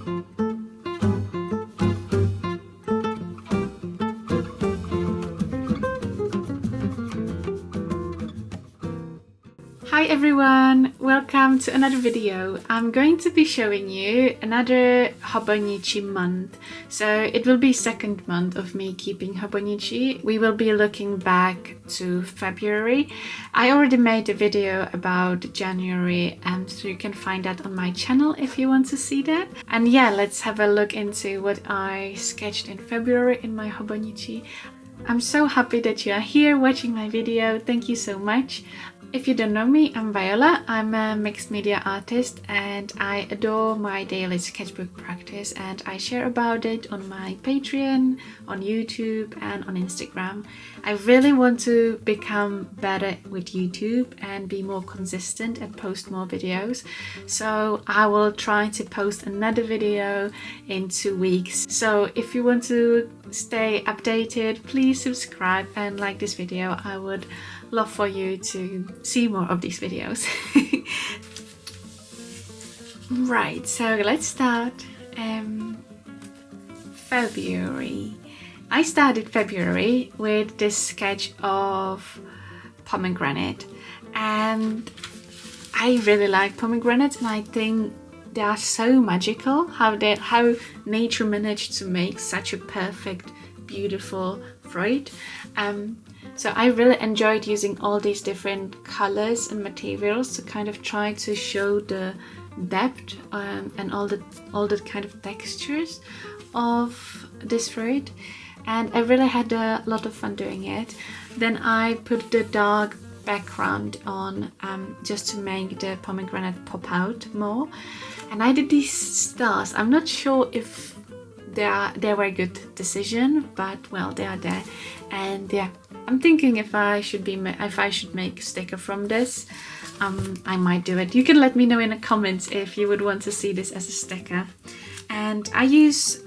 Hi everyone, welcome to another video. I'm going to be showing you another Hobonichi month. So it will be second month of me keeping Hobonichi. We will be looking back to February. I already made a video about January, so you can find that on my channel if you want to see that. And yeah, let's have a look into what I sketched in February in my Hobonichi. I'm so happy that you are here watching my video. Thank you so much. If you don't know me, I'm Viola. I'm a mixed media artist and I adore my daily sketchbook practice, and I share about it on my Patreon, on YouTube and on Instagram. I really want to become better with YouTube and be more consistent and post more videos. So I will try to post another video in 2 weeks. So if you want to stay updated, please subscribe and like this video. I would love for you to see more of these videos. Right, so let's start. February. I started February with this sketch of pomegranate, and I really like pomegranates, and I think they are so magical how nature managed to make such a perfect, beautiful fruit. So I really enjoyed using all these different colors and materials to kind of try to show the depth and all the kind of textures of this fruit, and I really had a lot of fun doing it. Then I put the dark background on just to make the pomegranate pop out more, and I did these stars. I'm not sure if they were a good decision, but well, they are there. And yeah, I'm thinking if I should make a sticker from this, I might do it. You can let me know in the comments if you would want to see this as a sticker. And I use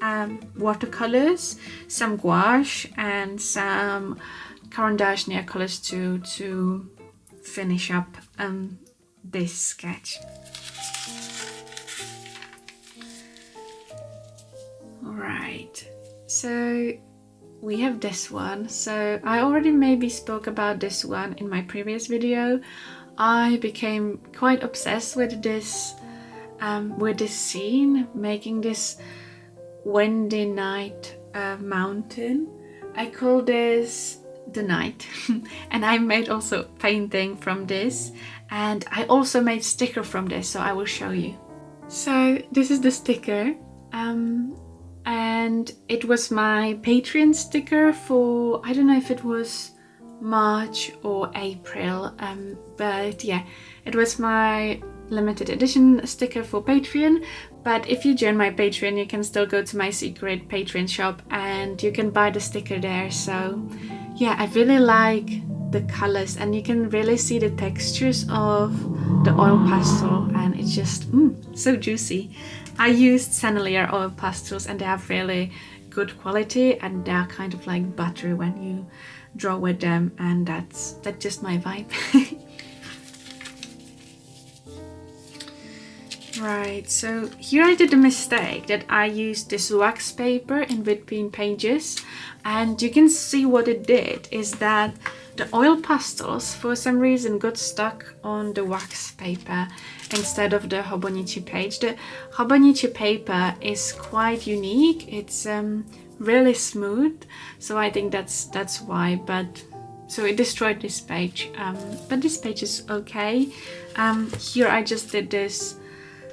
watercolors, some gouache and some Caran NEOCOLORs to finish up this sketch. Right, so we have this one. So I already maybe spoke about this one in my previous video. I became quite obsessed with this scene, making this windy night mountain. I call this the night. And I made also painting from this, and I also made sticker from this, so I will show you. So this is the sticker. And it was my Patreon sticker for, I don't know if it was March or April, but yeah, it was my limited edition sticker for Patreon. But if you join my Patreon, you can still go to my secret Patreon shop and you can buy the sticker there. So yeah, I really like the colors, and you can really see the textures of the oil pastel, and it's just so juicy. I used Sennelier oil pastels, and they have really good quality, and they are kind of like buttery when you draw with them, and that's just my vibe. Right, so here I did a mistake that I used this wax paper in between pages, and you can see what it did is that the oil pastels for some reason got stuck on the wax paper instead of the Hobonichi page. The Hobonichi paper is quite unique. It's really smooth, so I think that's why. But so it destroyed this page, but this page is okay. Here I just did this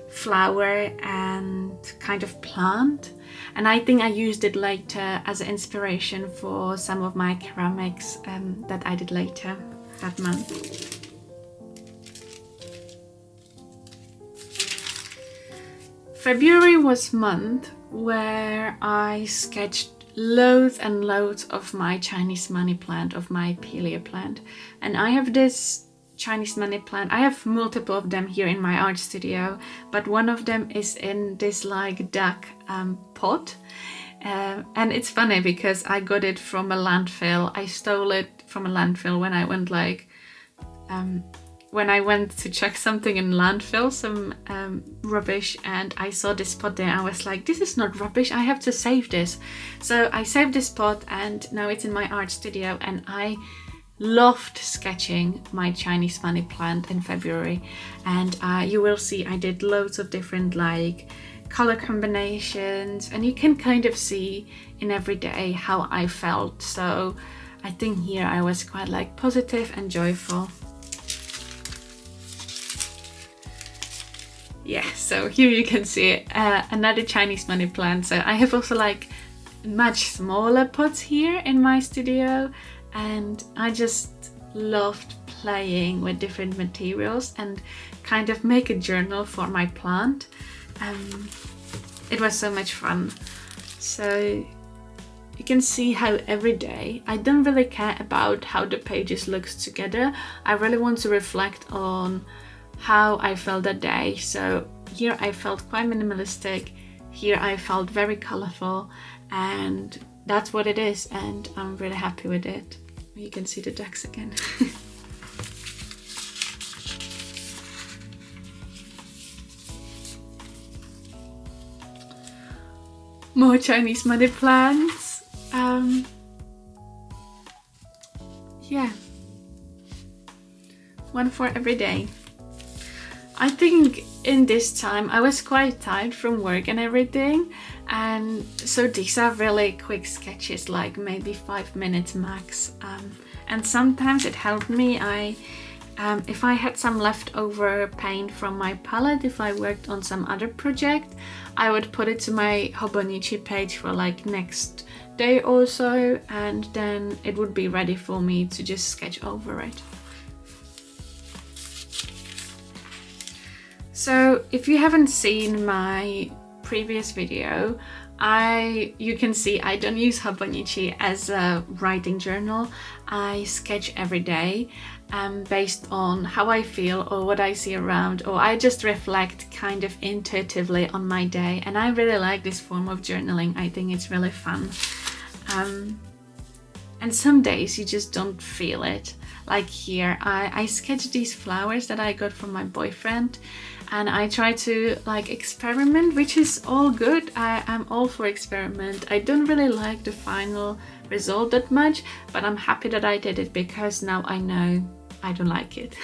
flower and kind of plant, and I think I used it later as an inspiration for some of my ceramics that I did later that month. February was month where I sketched loads and loads of my Chinese money plant, of my Pilea plant, and I have this Chinese money plant. I have multiple of them here in my art studio, but one of them is in this like duck pot, and it's funny because I got it from a landfill. I stole it from a landfill when I went like when I went to chuck something in landfill, some rubbish, and I saw this pot there. I was like, this is not rubbish, I have to save this. So I saved this pot and now it's in my art studio, and I loved sketching my Chinese money plant in February. And you will see I did loads of different like color combinations, and you can kind of see in every day how I felt. So I think here I was quite like positive and joyful. Yeah, so here you can see another Chinese money plant. So I have also like much smaller pots here in my studio, and I just loved playing with different materials and kind of make a journal for my plant. It was so much fun. So you can see how every day I don't really care about how the pages looks together. I really want to reflect on how I felt that day. So here I felt quite minimalistic, here I felt very colorful, and that's what it is, and I'm really happy with it. You can see the ducks again. More Chinese money plants. Yeah, one for every day. I think in this time I was quite tired from work and everything, and so these are really quick sketches, like maybe 5 minutes max, and sometimes it helped me. If I had some leftover paint from my palette, if I worked on some other project, I would put it to my Hobonichi page for like next day or so, and then it would be ready for me to just sketch over it. So if you haven't seen my previous video, you can see I don't use Hobonichi as a writing journal. I sketch every day based on how I feel or what I see around, or I just reflect kind of intuitively on my day, and I really like this form of journaling. I think it's really fun. And some days you just don't feel it. Like here, I sketched these flowers that I got from my boyfriend, and I try to like experiment, which is all good. I'm all for experiment. I don't really like the final result that much, but I'm happy that I did it because now I know I don't like it.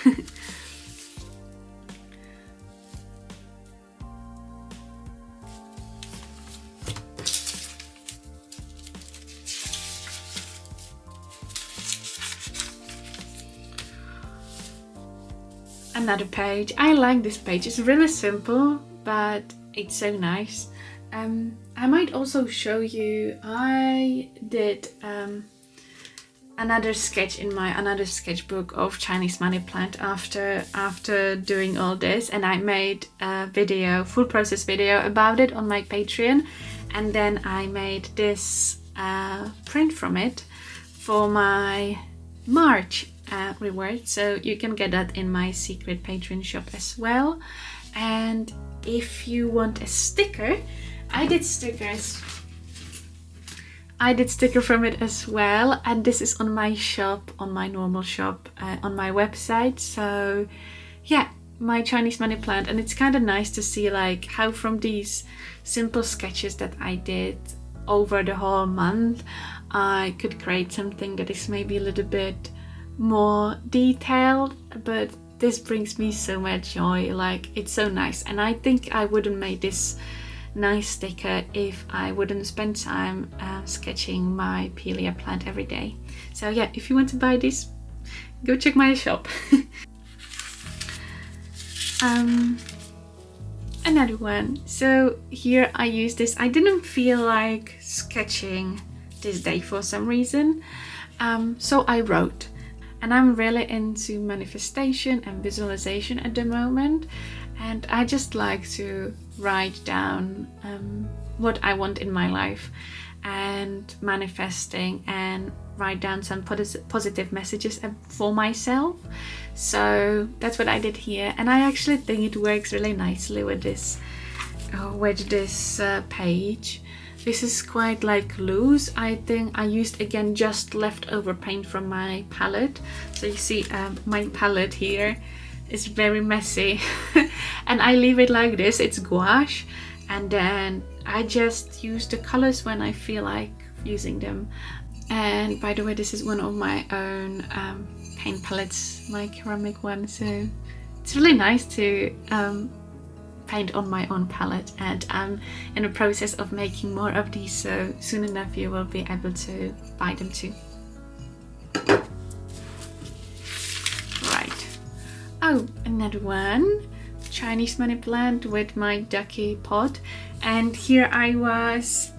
Another page. I like this page. It's really simple, but it's so nice. I might also show you, I did another sketch in my another sketchbook of Chinese money plant after doing all this, and I made a video, full process video about it on my Patreon, and then I made this print from it for my March reward, so you can get that in my secret Patreon shop as well. And if you want a sticker, I did sticker from it as well, and this is on my shop, on my normal shop, on my website. So yeah, my Chinese money plant, and it's kind of nice to see like how from these simple sketches that I did over the whole month, I could create something that is maybe a little bit more detailed, but this brings me so much joy. Like, it's so nice, and I think I wouldn't make this nice sticker if I wouldn't spend time sketching my Pelia plant every day. So yeah, if you want to buy this, go check my shop. Another one. So here I use this. I didn't feel like sketching this day for some reason, so I wrote. And I'm really into manifestation and visualization at the moment, and I just like to write down what I want in my life and manifesting, and write down some positive messages for myself. So that's what I did here, and I actually think it works really nicely with this page. This is quite like loose. I think I used again just leftover paint from my palette. So you see my palette here, is very messy and I leave it like this. It's gouache, and then I just use the colors when I feel like using them. And by the way, this is one of my own paint palettes, my ceramic one, so it's really nice to paint on my own palette, and I'm in the process of making more of these, so soon enough you will be able to buy them too. Right. Oh, another one. Chinese money plant with my ducky pot, and here I was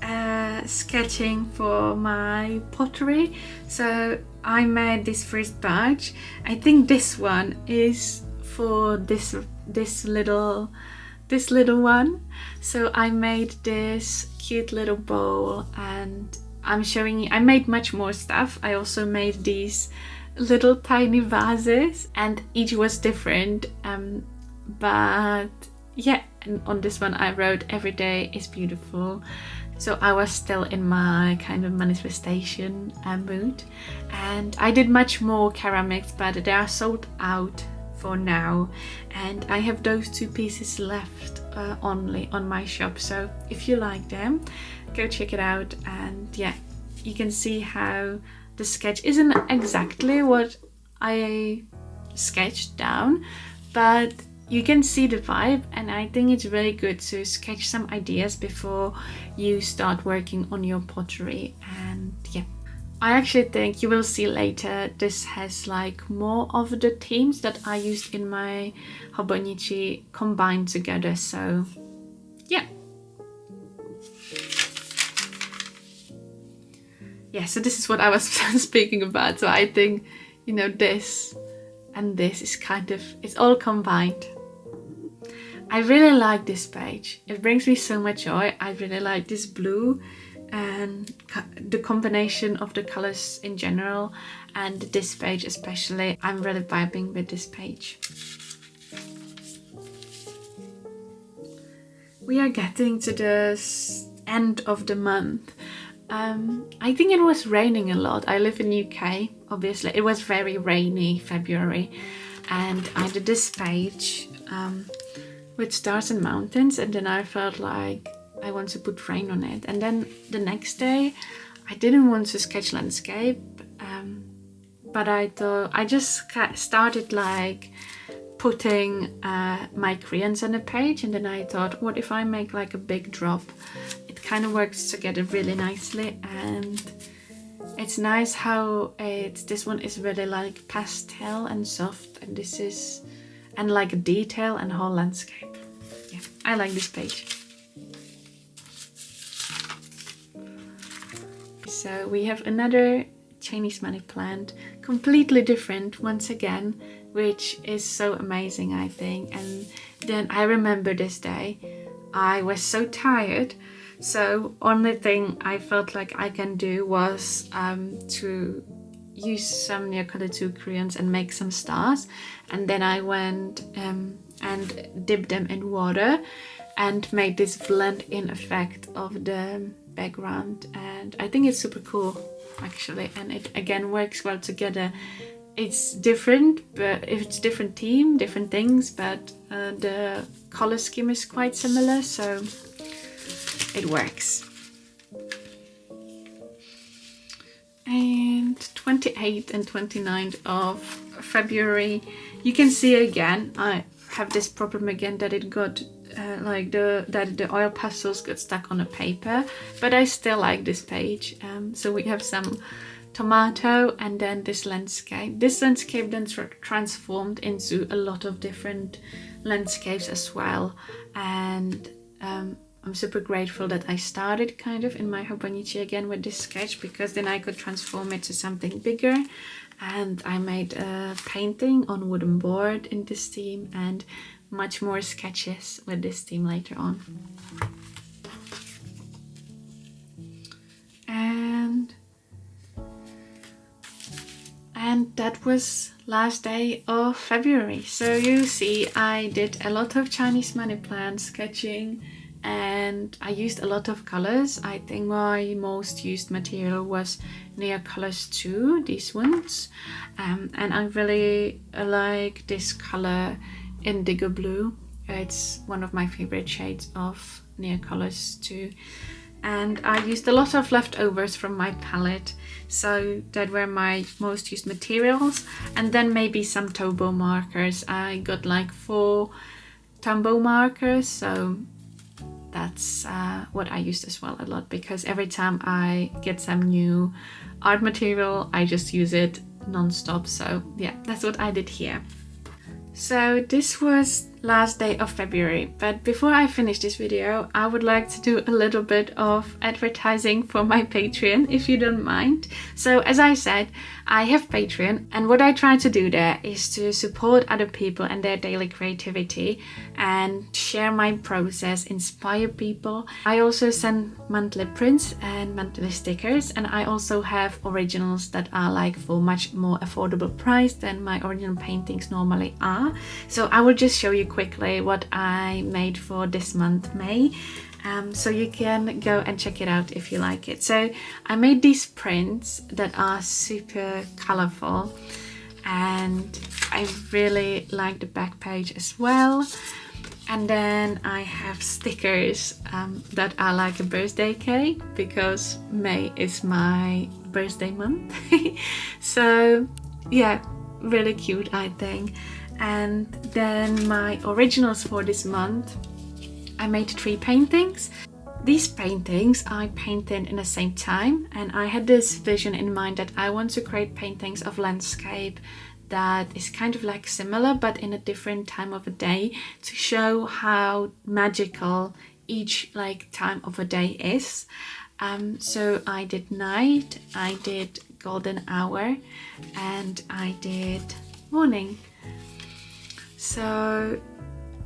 sketching for my pottery. So I made this first batch. I think this one is for this little one. So I made this cute little bowl, and I'm showing you, I made much more stuff. I also made these little tiny vases, and each was different, but yeah, and on this one I wrote every day is beautiful. So I was still in my kind of manifestation mood, and I did much more ceramics, but they are sold out for now, and I have those two pieces left only on my shop. So if you like them, go check it out. And yeah, you can see how the sketch isn't exactly what I sketched down, but you can see the vibe, and I think it's really good to sketch some ideas before you start working on your pottery. And yeah, I actually think you will see later this has like more of the themes that I used in my Hobonichi combined together, so yeah. Yeah, so this is what I was speaking about. So I think, you know, this and this is kind of, it's all combined. I really like this page. It brings me so much joy. I really like this blue and the combination of the colors in general, and this page especially. I'm really vibing with this page. We are getting to the end of the month. I think it was raining a lot. I live in UK, obviously. It was very rainy February, and I did this page with stars and mountains, and then I felt like I want to put rain on it. And then the next day I didn't want to sketch landscape, but I thought I just started like putting my crayons on a page, and then I thought, what if I make like a big drop? It kind of works together really nicely, and it's nice how this one is really like pastel and soft, and this is, and like a detail and whole landscape. Yeah, I like this page. So we have another Chinese money plant, completely different once again, which is so amazing, I think. And then I remember this day, I was so tired, so only thing I felt like I can do was to use some NEOCOLOR 2 crayons and make some stars. And then I went and dipped them in water and made this blend in effect of the background, and I think it's super cool actually, and it again works well together. It's different, but if it's different theme, different things, but the color scheme is quite similar, so it works. And 28th and 29th of February, you can see again I have this problem again that it got that the oil pastels got stuck on the paper, but I still like this page. So we have some tomato and then this landscape. This landscape then transformed into a lot of different landscapes as well, and I'm super grateful that I started kind of in my Hobonichi again with this sketch, because then I could transform it to something bigger. And I made a painting on wooden board in this theme, and much more sketches with this theme later on. And that was last day of February. So you see I did a lot of Chinese money plants sketching, and I used a lot of colors. I think my most used material was NEOCOLORs 2, these ones, and I really like this color indigo blue. It's one of my favorite shades of NEOCOLORs 2. And I used a lot of leftovers from my palette, so that were my most used materials. And then maybe some Tombow markers. I got like 4 Tombow markers, so that's what I used as well a lot, because every time I get some new art material I just use it non-stop. So yeah, that's what I did here. So this was last day of February, but before I finish this video I would like to do a little bit of advertising for my Patreon, if you don't mind. So as I said, I have Patreon, and what I try to do there is to support other people and their daily creativity and share my process, inspire people. I also send monthly prints and monthly stickers, and I also have originals that are like for much more affordable price than my original paintings normally are. So I will just show you quickly what I made for this month, May. So you can go and check it out if you like it. So I made these prints that are super colorful, and I really like the back page as well. And then I have stickers that are like a birthday cake, because May is my birthday month. So yeah, really cute, I think. And then my originals for this month, I made 3 paintings. These paintings I painted in the same time, and I had this vision in mind that I want to create paintings of landscape that is kind of like similar but in a different time of a day, to show how magical each like time of a day is. So I did night, I did golden hour, and I did morning. So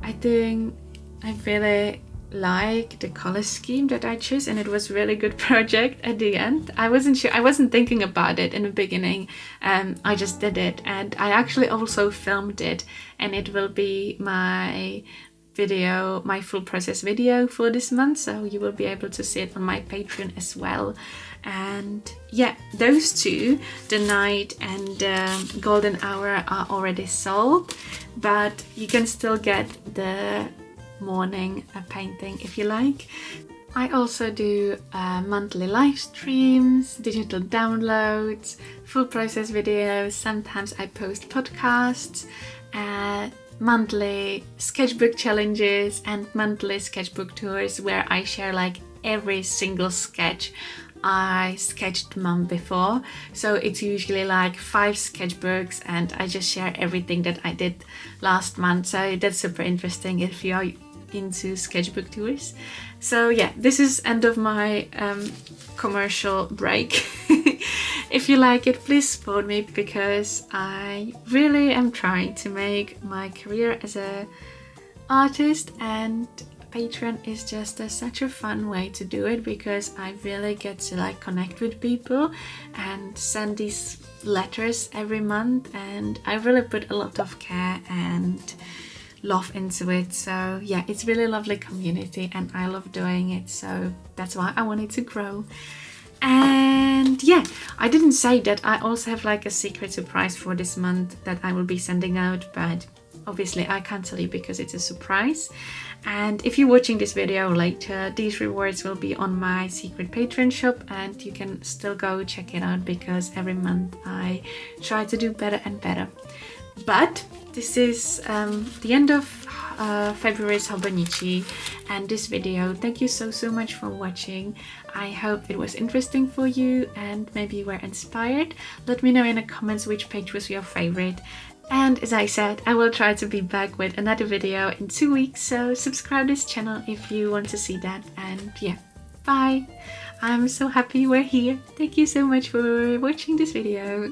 I think I really like the color scheme that I chose, and it was really good project at the end. I wasn't sure, I wasn't thinking about it in the beginning. I just did it, and I actually also filmed it, and it will be my video, my full process video for this month, so you will be able to see it on my Patreon as well. And yeah, those 2, the night and golden hour, are already sold, but you can still get the morning painting if you like. I also do monthly live streams, digital downloads, full process videos. Sometimes I post podcasts, monthly sketchbook challenges, and monthly sketchbook tours, where I share like every single sketch I sketched the month before. So it's usually like 5 sketchbooks, and I just share everything that I did last month. So that's super interesting if you are into sketchbook tours. So yeah, this is end of my commercial break. If you like it, please support me, because I really am trying to make my career as an artist, and Patreon is just such a fun way to do it, because I really get to like connect with people and send these letters every month, and I really put a lot of care and love into it. So yeah, it's really lovely community, and I love doing it, so that's why I want it to grow. And yeah, I didn't say that I also have like a secret surprise for this month that I will be sending out, but obviously I can't tell you because it's a surprise. And if you're watching this video later, these rewards will be on my secret Patreon shop, and you can still go check it out, because every month I try to do better and better. But this is the end of February's Hobonichi and this video. Thank you so much for watching. I hope it was interesting for you, and maybe you were inspired. Let me know in the comments which page was your favorite. And as I said, I will try to be back with another video in 2 weeks, so subscribe this channel if you want to see that. And yeah, bye! I'm so happy we're here. Thank you so much for watching this video.